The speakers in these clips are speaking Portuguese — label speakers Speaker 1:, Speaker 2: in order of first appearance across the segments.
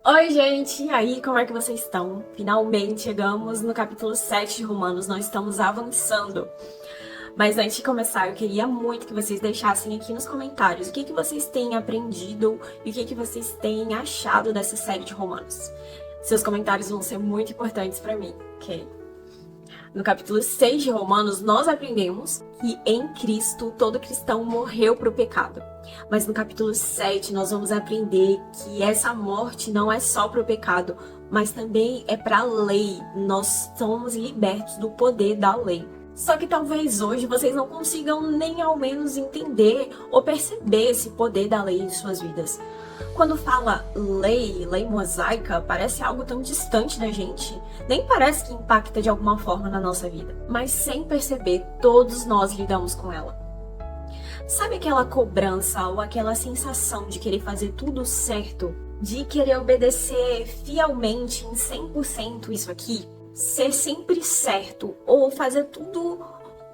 Speaker 1: Oi, gente! E aí, como é que vocês estão? Finalmente chegamos no capítulo 7 de Romanos, nós estamos avançando. Mas antes de começar, eu queria muito que vocês deixassem aqui nos comentários o que vocês têm aprendido e o que vocês têm achado dessa série de Romanos. Seus comentários vão ser muito importantes para mim, ok? No capítulo 6 de Romanos, nós aprendemos que em Cristo todo cristão morreu para o pecado. Mas no capítulo 7, nós vamos aprender que essa morte não é só para o pecado, mas também é para a lei. Nós somos libertos do poder da lei. Só que talvez hoje vocês não consigam nem ao menos entender ou perceber esse poder da lei em suas vidas. Quando fala lei mosaica, parece algo tão distante da gente. Nem parece que impacta de alguma forma na nossa vida. Mas sem perceber, todos nós lidamos com ela. Sabe aquela cobrança ou aquela sensação de querer fazer tudo certo? De querer obedecer fielmente em 100% isso aqui? Ser sempre certo ou fazer tudo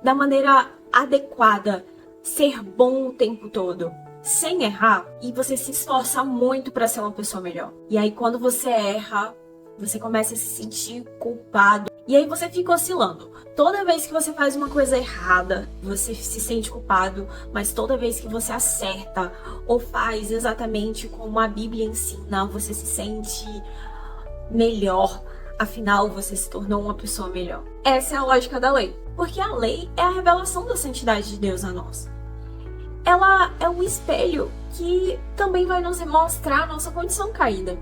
Speaker 1: da maneira adequada, ser bom o tempo todo, sem errar, e você se esforça muito para ser uma pessoa melhor. E aí quando você erra, você começa a se sentir culpado. E aí você fica oscilando. Toda vez que você faz uma coisa errada, você se sente culpado, mas toda vez que você acerta ou faz exatamente como a Bíblia ensina, você se sente melhor. Afinal, você se tornou uma pessoa melhor. Essa é a lógica da lei. Porque a lei é a revelação da santidade de Deus a nós. Ela é um espelho que também vai nos mostrar a nossa condição caída.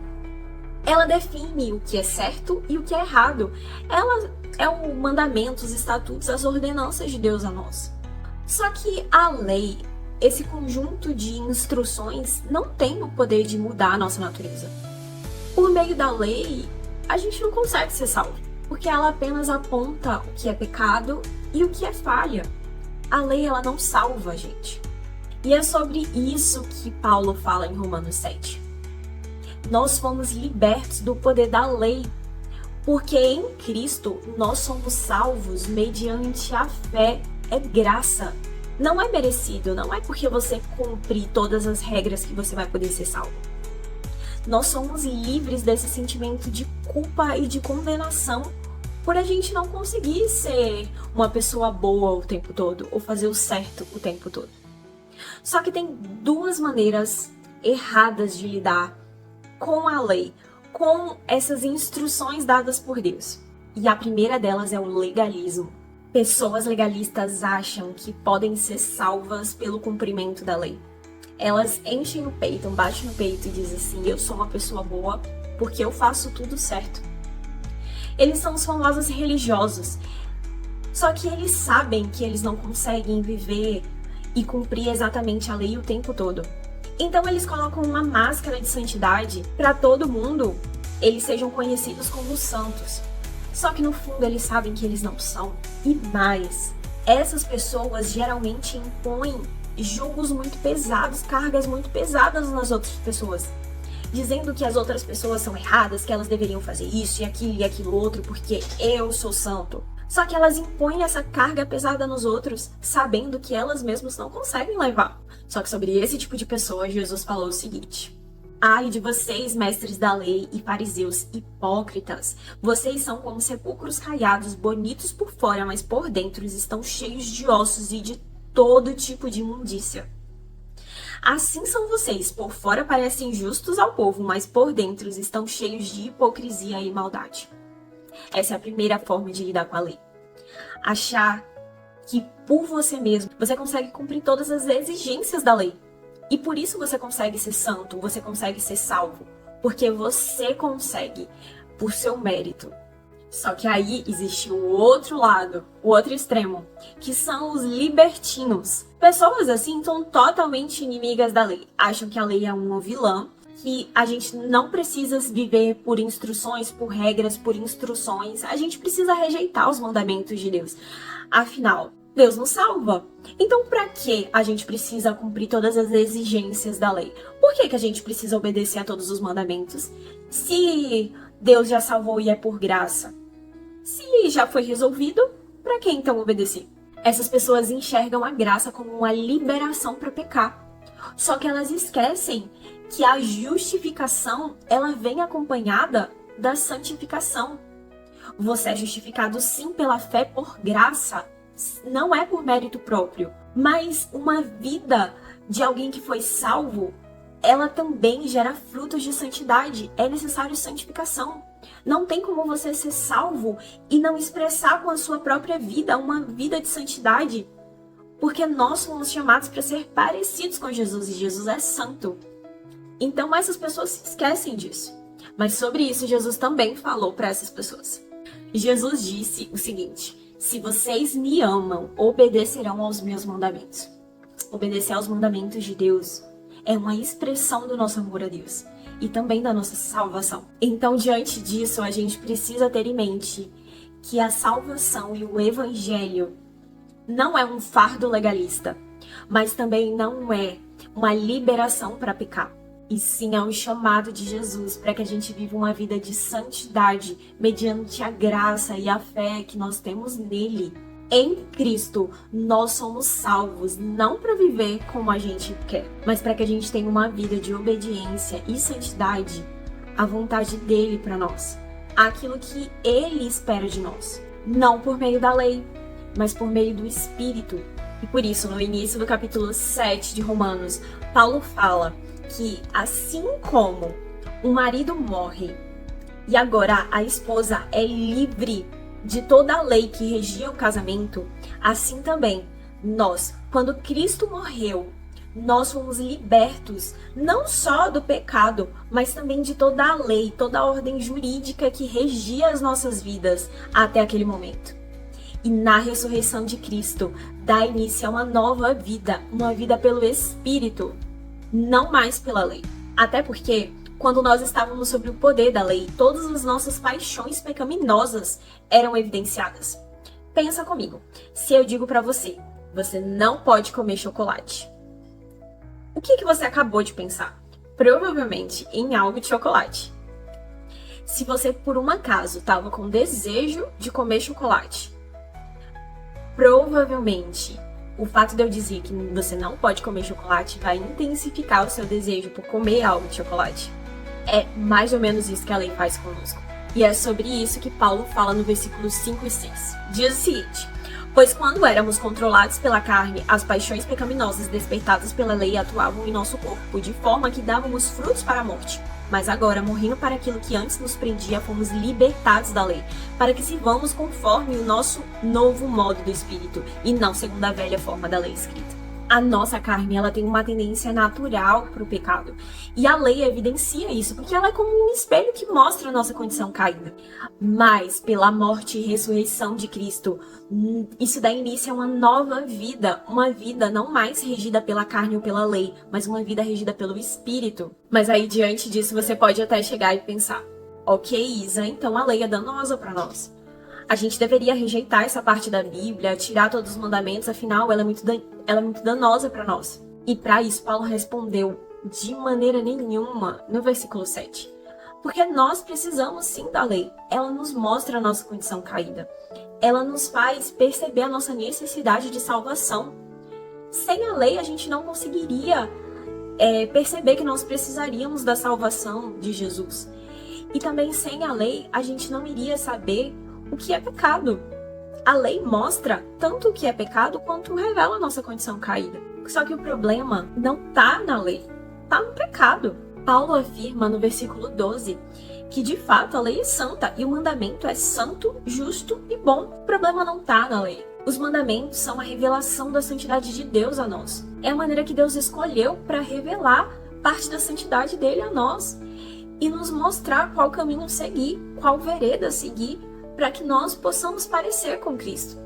Speaker 1: Ela define o que é certo e o que é errado. Ela é o mandamento, os estatutos, as ordenanças de Deus a nós. Só que a lei, esse conjunto de instruções, não tem o poder de mudar a nossa natureza. Por meio da lei, a gente não consegue ser salvo, porque ela apenas aponta o que é pecado e o que é falha. A lei, ela não salva a gente. E é sobre isso que Paulo fala em Romanos 7. Nós fomos libertos do poder da lei, porque em Cristo nós somos salvos mediante a fé. É graça. Não é merecido, não é porque você cumpre todas as regras que você vai poder ser salvo. Nós somos livres desse sentimento de culpa e de condenação por a gente não conseguir ser uma pessoa boa o tempo todo ou fazer o certo o tempo todo. Só que tem duas maneiras erradas de lidar com a lei, com essas instruções dadas por Deus. E a primeira delas é o legalismo. Pessoas legalistas acham que podem ser salvas pelo cumprimento da lei. Elas enchem o peito, batem no peito e dizem assim: eu sou uma pessoa boa porque eu faço tudo certo. Eles são os famosos religiosos. Só que eles sabem que eles não conseguem viver e cumprir exatamente a lei o tempo todo. Então eles colocam uma máscara de santidade para todo mundo eles sejam conhecidos como santos. Só que no fundo eles sabem que eles não são. E mais, essas pessoas geralmente impõem julgos muito pesados, cargas muito pesadas nas outras pessoas, dizendo que as outras pessoas são erradas, que elas deveriam fazer isso e aquilo outro, porque eu sou santo. Só que elas impõem essa carga pesada nos outros, sabendo que elas mesmas não conseguem levar. Só que sobre esse tipo de pessoa, Jesus falou o seguinte: ai de vocês, mestres da lei e fariseus hipócritas, vocês são como sepulcros caiados, bonitos por fora, mas por dentro estão cheios de ossos e de todo tipo de imundícia. Assim são vocês, por fora parecem justos ao povo, mas por dentro estão cheios de hipocrisia e maldade. Essa é a primeira forma de lidar com a lei. Achar que por você mesmo, você consegue cumprir todas as exigências da lei. E por isso você consegue ser santo, você consegue ser salvo. Porque você consegue, por seu mérito. Só que aí existe o outro lado, o outro extremo, que são os libertinos. Pessoas assim são totalmente inimigas da lei. Acham que a lei é uma vilã, que a gente não precisa viver por instruções, por regras, por instruções. A gente precisa rejeitar os mandamentos de Deus. Afinal, Deus nos salva. Então, para que a gente precisa cumprir todas as exigências da lei? Por que a gente precisa obedecer a todos os mandamentos? Se Deus já salvou e é por graça. Se já foi resolvido, para que então obedecer? Essas pessoas enxergam a graça como uma liberação para pecar. Só que elas esquecem que a justificação, ela vem acompanhada da santificação. Você é justificado sim pela fé por graça, não é por mérito próprio. Mas uma vida de alguém que foi salvo, ela também gera frutos de santidade. É necessário santificação. Não tem como você ser salvo e não expressar com a sua própria vida uma vida de santidade. Porque nós somos chamados para ser parecidos com Jesus e Jesus é santo. Então essas pessoas se esquecem disso. Mas sobre isso Jesus também falou para essas pessoas. Jesus disse o seguinte: se vocês me amam, obedecerão aos meus mandamentos. Obedecer aos mandamentos de Deus é uma expressão do nosso amor a Deus e também da nossa salvação. Então, diante disso, a gente precisa ter em mente que a salvação e o evangelho não é um fardo legalista, mas também não é uma liberação para pecar. E sim é um chamado de Jesus para que a gente viva uma vida de santidade mediante a graça e a fé que nós temos nele. Em Cristo, nós somos salvos, não para viver como a gente quer, mas para que a gente tenha uma vida de obediência e santidade à vontade dele para nós. Aquilo que ele espera de nós. Não por meio da lei, mas por meio do Espírito. E por isso, no início do capítulo 7 de Romanos, Paulo fala que assim como o marido morre e agora a esposa é livre de toda a lei que regia o casamento, assim também nós, quando Cristo morreu, nós fomos libertos não só do pecado, mas também de toda a lei, toda a ordem jurídica que regia as nossas vidas até aquele momento. E na ressurreição de Cristo, dá início a uma nova vida, uma vida pelo Espírito, não mais pela lei. Até porque, quando nós estávamos sob o poder da lei, todas as nossas paixões pecaminosas eram evidenciadas. Pensa comigo, se eu digo pra você, você não pode comer chocolate. O que você acabou de pensar? Provavelmente em algo de chocolate. Se você, por um acaso, estava com desejo de comer chocolate, provavelmente o fato de eu dizer que você não pode comer chocolate vai intensificar o seu desejo por comer algo de chocolate. É mais ou menos isso que a lei faz conosco. E é sobre isso que Paulo fala no versículos 5 e 6. Diz o seguinte: pois quando éramos controlados pela carne, as paixões pecaminosas despertadas pela lei atuavam em nosso corpo, de forma que dávamos frutos para a morte. Mas agora, morrendo para aquilo que antes nos prendia, fomos libertados da lei, para que sirvamos conforme o nosso novo modo do Espírito, e não segundo a velha forma da lei escrita. A nossa carne, ela tem uma tendência natural para o pecado. E a lei evidencia isso, porque ela é como um espelho que mostra a nossa condição caída. Mas, pela morte e ressurreição de Cristo, isso dá início a uma nova vida. Uma vida não mais regida pela carne ou pela lei, mas uma vida regida pelo Espírito. Mas aí, diante disso, você pode até chegar e pensar: ok, Isa, então a lei é danosa para nós. A gente deveria rejeitar essa parte da Bíblia, tirar todos os mandamentos, afinal, ela é muito danosa para nós. E para isso, Paulo respondeu de maneira nenhuma no versículo 7. Porque nós precisamos sim da lei. Ela nos mostra a nossa condição caída. Ela nos faz perceber a nossa necessidade de salvação. Sem a lei, a gente não conseguiria perceber que nós precisaríamos da salvação de Jesus. E também sem a lei, a gente não iria saber o que é pecado. A lei mostra tanto o que é pecado quanto revela a nossa condição caída. Só que o problema não tá na lei, tá no pecado. Paulo afirma no versículo 12 que de fato a lei é santa e o mandamento é santo, justo e bom. O problema não tá na lei. Os mandamentos são a revelação da santidade de Deus a nós. É a maneira que Deus escolheu para revelar parte da santidade dele a nós e nos mostrar qual caminho seguir, qual vereda seguir, para que nós possamos parecer com Cristo.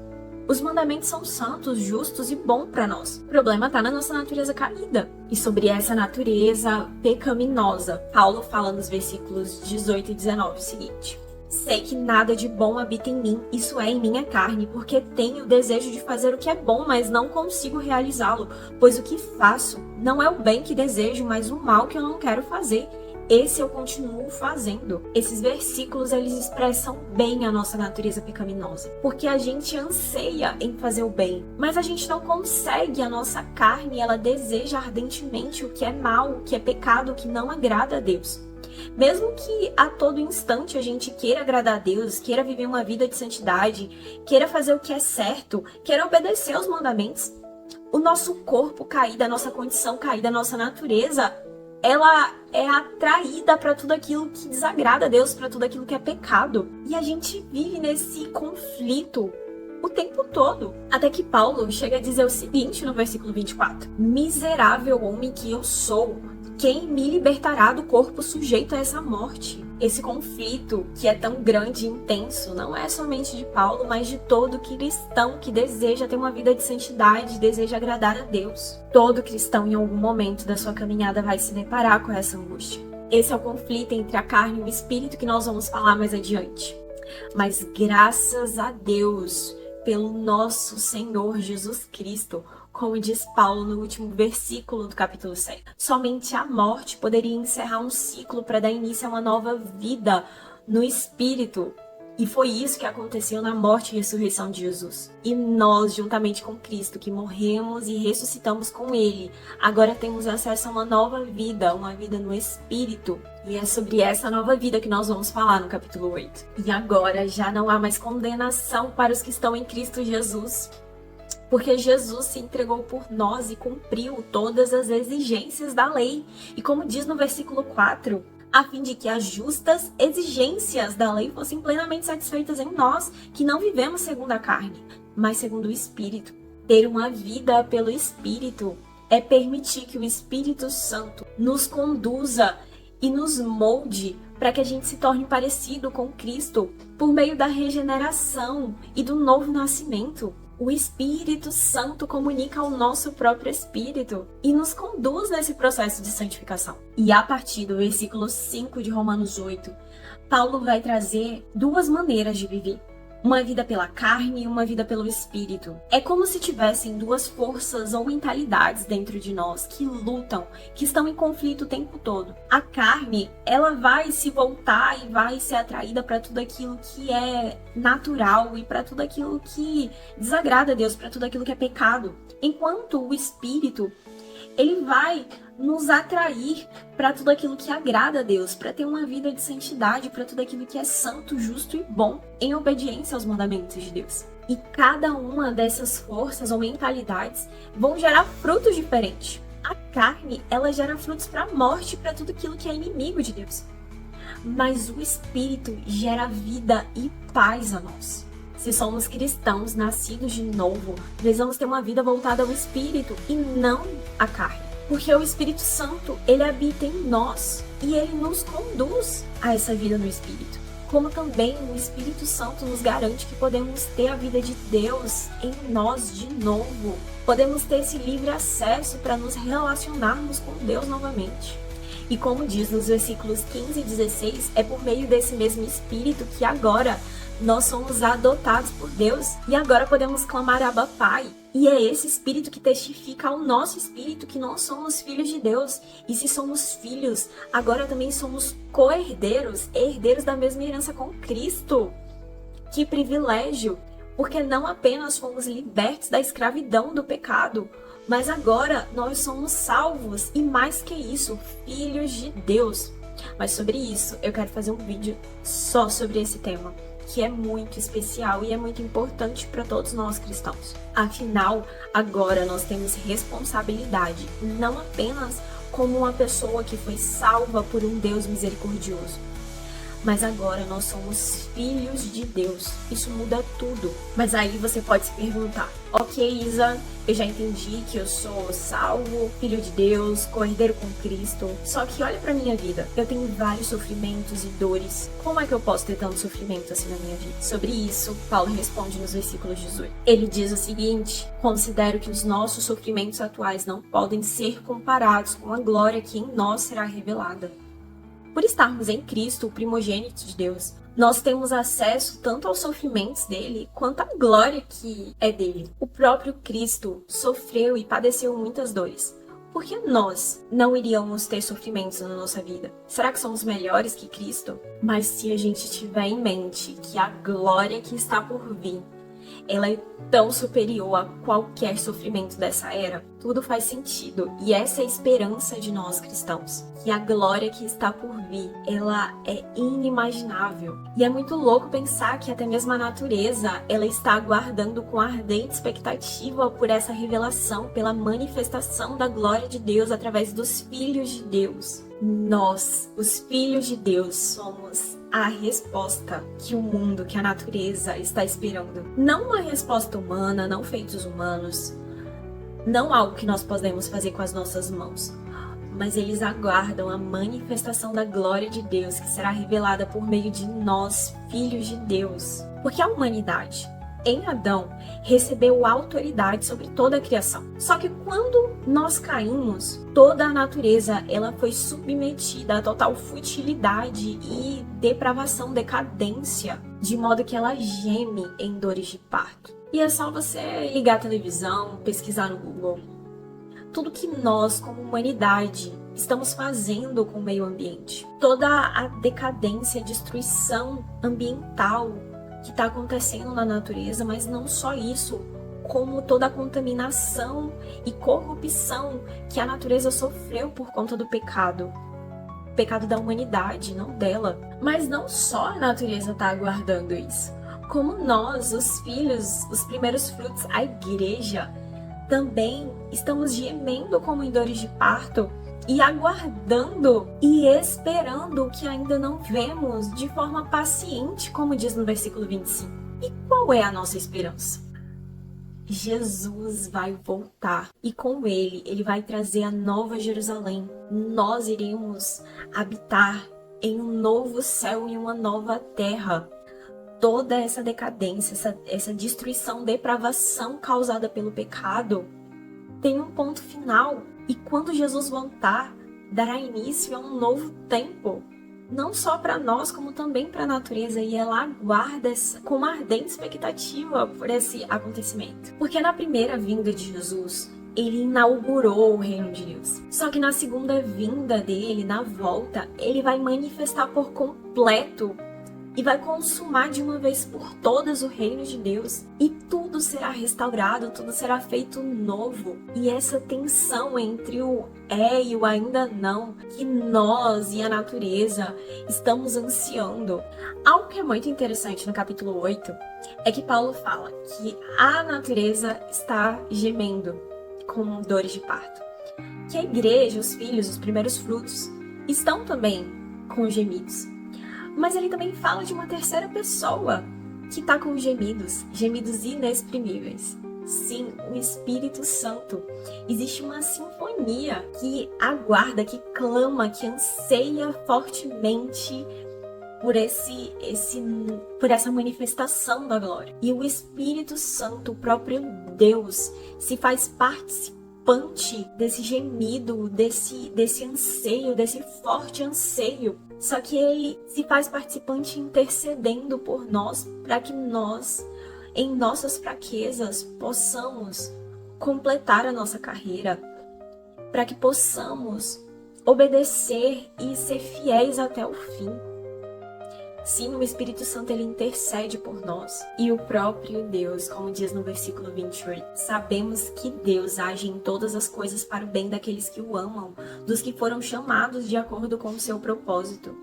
Speaker 1: Os mandamentos são santos, justos e bons para nós. O problema está na nossa natureza caída. E sobre essa natureza pecaminosa, Paulo fala nos versículos 18 e 19 o seguinte: sei que nada de bom habita em mim, isso é, em minha carne, porque tenho o desejo de fazer o que é bom, mas não consigo realizá-lo. Pois o que faço não é o bem que desejo, mas o mal que eu não quero fazer. esse eu continuo fazendo. Esses versículos, eles expressam bem a nossa natureza pecaminosa, porque a gente anseia em fazer o bem, mas a gente não consegue. A nossa carne, ela deseja ardentemente o que é mal, o que é pecado, o que não agrada a Deus. Mesmo que a todo instante a gente queira agradar a Deus, queira viver uma vida de santidade, queira fazer o que é certo, queira obedecer aos mandamentos, o nosso corpo caído, a nossa condição caída, a nossa natureza, ela é atraída para tudo aquilo que desagrada a Deus, para tudo aquilo que é pecado. E a gente vive nesse conflito o tempo todo. Até que Paulo chega a dizer o seguinte no versículo 24: miserável homem que eu sou, quem me libertará do corpo sujeito a essa morte? Esse conflito que é tão grande e intenso não é somente de Paulo, mas de todo cristão que deseja ter uma vida de santidade, deseja agradar a Deus. Todo cristão em algum momento da sua caminhada vai se deparar com essa angústia. Esse é o conflito entre a carne e o espírito que nós vamos falar mais adiante. Mas graças a Deus pelo nosso Senhor Jesus Cristo, como diz Paulo no último versículo do capítulo 7. Somente a morte poderia encerrar um ciclo para dar início a uma nova vida no Espírito. E foi isso que aconteceu na morte e ressurreição de Jesus. E nós, juntamente com Cristo, que morremos e ressuscitamos com Ele, agora temos acesso a uma nova vida, uma vida no Espírito. E é sobre essa nova vida que nós vamos falar no capítulo 8. E agora já não há mais condenação para os que estão em Cristo Jesus, porque Jesus se entregou por nós e cumpriu todas as exigências da lei. E como diz no versículo 4, a fim de que as justas exigências da lei fossem plenamente satisfeitas em nós, que não vivemos segundo a carne, mas segundo o Espírito. Ter uma vida pelo Espírito é permitir que o Espírito Santo nos conduza e nos molde para que a gente se torne parecido com Cristo por meio da regeneração e do novo nascimento. O Espírito Santo comunica ao nosso próprio espírito e nos conduz nesse processo de santificação. E a partir do versículo 5 de Romanos 8, Paulo vai trazer duas maneiras de viver. Uma vida pela carne e uma vida pelo espírito. É como se tivessem duas forças ou mentalidades dentro de nós que lutam, que estão em conflito o tempo todo. A carne, ela vai se voltar e vai ser atraída para tudo aquilo que é natural e para tudo aquilo que desagrada a Deus, para tudo aquilo que é pecado. Enquanto o espírito, ele vai nos atrair para tudo aquilo que agrada a Deus, para ter uma vida de santidade, para tudo aquilo que é santo, justo e bom, em obediência aos mandamentos de Deus. E cada uma dessas forças ou mentalidades vão gerar frutos diferentes. A carne, ela gera frutos para a morte, para tudo aquilo que é inimigo de Deus. Mas o Espírito gera vida e paz a nós. Se somos cristãos, nascidos de novo, precisamos ter uma vida voltada ao Espírito e não à carne. Porque o Espírito Santo, ele habita em nós e ele nos conduz a essa vida no Espírito. Como também o Espírito Santo nos garante que podemos ter a vida de Deus em nós de novo. Podemos ter esse livre acesso para nos relacionarmos com Deus novamente. E como diz nos versículos 15 e 16, é por meio desse mesmo Espírito que agora nós somos adotados por Deus e agora podemos clamar Abba Pai. E é esse Espírito que testifica ao nosso Espírito que nós somos filhos de Deus. E se somos filhos, agora também somos co-herdeiros, herdeiros da mesma herança com Cristo. Que privilégio! Porque não apenas fomos libertos da escravidão do pecado, mas agora nós somos salvos e mais que isso, filhos de Deus. Mas sobre isso, eu quero fazer um vídeo só sobre esse tema, que é muito especial e é muito importante para todos nós cristãos. Afinal, agora nós temos responsabilidade, não apenas como uma pessoa que foi salva por um Deus misericordioso, mas agora nós somos filhos de Deus. Isso muda tudo. Mas aí você pode se perguntar: ok, Isa, eu já entendi que eu sou salvo, filho de Deus, co-herdeiro com Cristo. Só que olha pra minha vida, eu tenho vários sofrimentos e dores. Como é que eu posso ter tanto sofrimento assim na minha vida? Sobre isso, Paulo responde nos versículos 18. Ele diz o seguinte: considero que os nossos sofrimentos atuais não podem ser comparados com a glória que em nós será revelada. Por estarmos em Cristo, o primogênito de Deus, nós temos acesso tanto aos sofrimentos dele, quanto à glória que é dele. O próprio Cristo sofreu e padeceu muitas dores. por que nós não iríamos ter sofrimentos na nossa vida? Será que somos melhores que Cristo? Mas se a gente tiver em mente que a glória que está por vir, ela é tão superior a qualquer sofrimento dessa era, tudo faz sentido. E essa é a esperança de nós cristãos. Que a glória que está por vir, ela é inimaginável. E é muito louco pensar que até mesmo a natureza, ela está aguardando com ardente expectativa por essa revelação, pela manifestação da glória de Deus através dos filhos de Deus. Nós, os filhos de Deus, somos a resposta que o mundo, que a natureza está esperando. Não uma resposta humana, não feitos humanos, não algo que nós podemos fazer com as nossas mãos, mas eles aguardam a manifestação da glória de Deus que será revelada por meio de nós, filhos de Deus. Porque a humanidade, em Adão, recebeu autoridade sobre toda a criação. Só que quando nós caímos, toda a natureza ela foi submetida a total futilidade e depravação, decadência, de modo que ela geme em dores de parto. E é só você ligar a televisão, pesquisar no Google. Tudo que nós, como humanidade, estamos fazendo com o meio ambiente. Toda a decadência, a destruição ambiental que está acontecendo na natureza, mas não só isso, como toda a contaminação e corrupção que a natureza sofreu por conta do pecado. O pecado da humanidade, não dela. Mas não só a natureza está aguardando isso, como nós, os filhos, os primeiros frutos, a igreja, também estamos gemendo como em dores de parto e aguardando e esperando o que ainda não vemos de forma paciente, como diz no versículo 25. E qual é a nossa esperança? Jesus vai voltar e com ele vai trazer a nova Jerusalém. Nós iremos habitar em um novo céu e uma nova terra. Toda essa decadência, essa destruição, depravação causada pelo pecado tem um ponto final. E quando Jesus voltar, dará início a um novo tempo, não só para nós, como também para a natureza, e ela aguarda com uma ardente expectativa por esse acontecimento. Porque na primeira vinda de Jesus, ele inaugurou o reino de Deus. Só que na segunda vinda dele, na volta, ele vai manifestar por completo e vai consumar de uma vez por todas o reino de Deus. E tudo será restaurado, tudo será feito novo. E essa tensão entre o é e o ainda não, que nós e a natureza estamos ansiando. Algo que é muito interessante no capítulo 8 é que Paulo fala que a natureza está gemendo com dores de parto. Que a igreja, os filhos, os primeiros frutos, estão também com gemidos. Mas ele também fala de uma terceira pessoa que está com gemidos inexprimíveis. Sim, o Espírito Santo. Existe uma sinfonia que aguarda, que clama, que anseia fortemente por essa manifestação da glória. E o Espírito Santo, o próprio Deus, se faz participante desse gemido, desse anseio, desse forte anseio. Só que ele se faz participante intercedendo por nós, para que nós, em nossas fraquezas, possamos completar a nossa carreira, para que possamos obedecer e ser fiéis até o fim. Sim, o Espírito Santo, ele intercede por nós. E o próprio Deus, como diz no versículo 28, sabemos que Deus age em todas as coisas para o bem daqueles que o amam, dos que foram chamados de acordo com o seu propósito.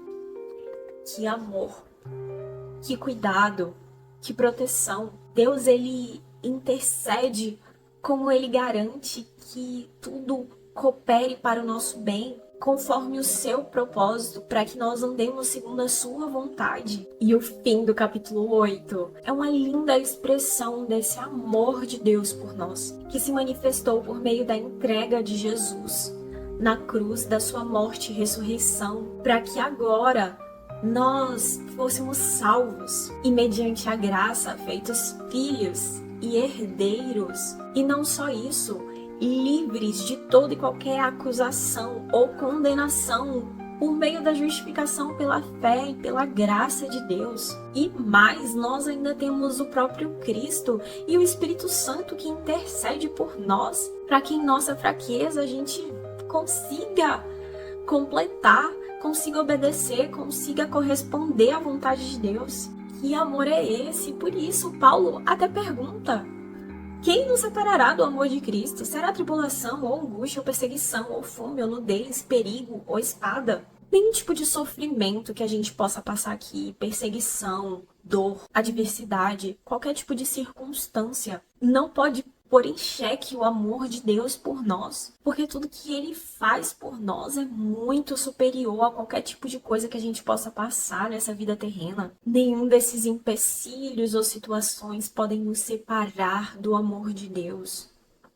Speaker 1: Que amor, que cuidado, que proteção. Deus, ele intercede, como ele garante que tudo coopere para o nosso bem, conforme o seu propósito, para que nós andemos segundo a sua vontade. E o fim do capítulo 8 é uma linda expressão desse amor de Deus por nós, que se manifestou por meio da entrega de Jesus na cruz, da sua morte e ressurreição, para que agora nós fôssemos salvos e, mediante a graça, feitos filhos e herdeiros. E não só isso, livres de toda e qualquer acusação ou condenação por meio da justificação pela fé e pela graça de Deus. E mais, nós ainda temos o próprio Cristo e o Espírito Santo que intercede por nós, para que em nossa fraqueza a gente consiga completar, consiga obedecer, consiga corresponder à vontade de Deus. Que amor é esse? Por isso, Paulo até pergunta: quem nos separará do amor de Cristo? Será tribulação, ou angústia, ou perseguição, ou fome, ou nudez, perigo, ou espada? Nenhum tipo de sofrimento que a gente possa passar aqui, perseguição, dor, adversidade, qualquer tipo de circunstância, não pode pôr em xeque o amor de Deus por nós, porque tudo que Ele faz por nós é muito superior a qualquer tipo de coisa que a gente possa passar nessa vida terrena. Nenhum desses empecilhos ou situações podem nos separar do amor de Deus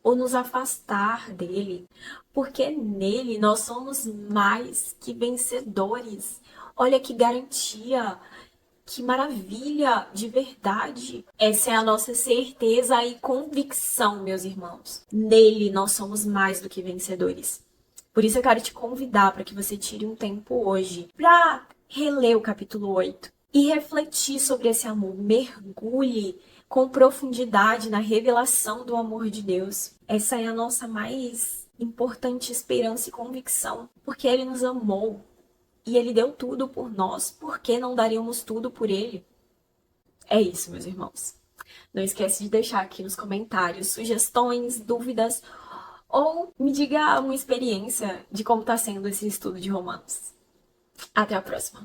Speaker 1: ou nos afastar dele, porque nele nós somos mais que vencedores. Olha que garantia! Que maravilha, de verdade. Essa é a nossa certeza e convicção, meus irmãos. Nele nós somos mais do que vencedores. Por isso eu quero te convidar para que você tire um tempo hoje para reler o capítulo 8 e refletir sobre esse amor. Mergulhe com profundidade na revelação do amor de Deus. Essa é a nossa mais importante esperança e convicção, porque Ele nos amou. E Ele deu tudo por nós, por que não daríamos tudo por Ele? É isso, meus irmãos. Não esquece de deixar aqui nos comentários sugestões, dúvidas, ou me diga uma experiência de como está sendo esse estudo de Romanos. Até a próxima!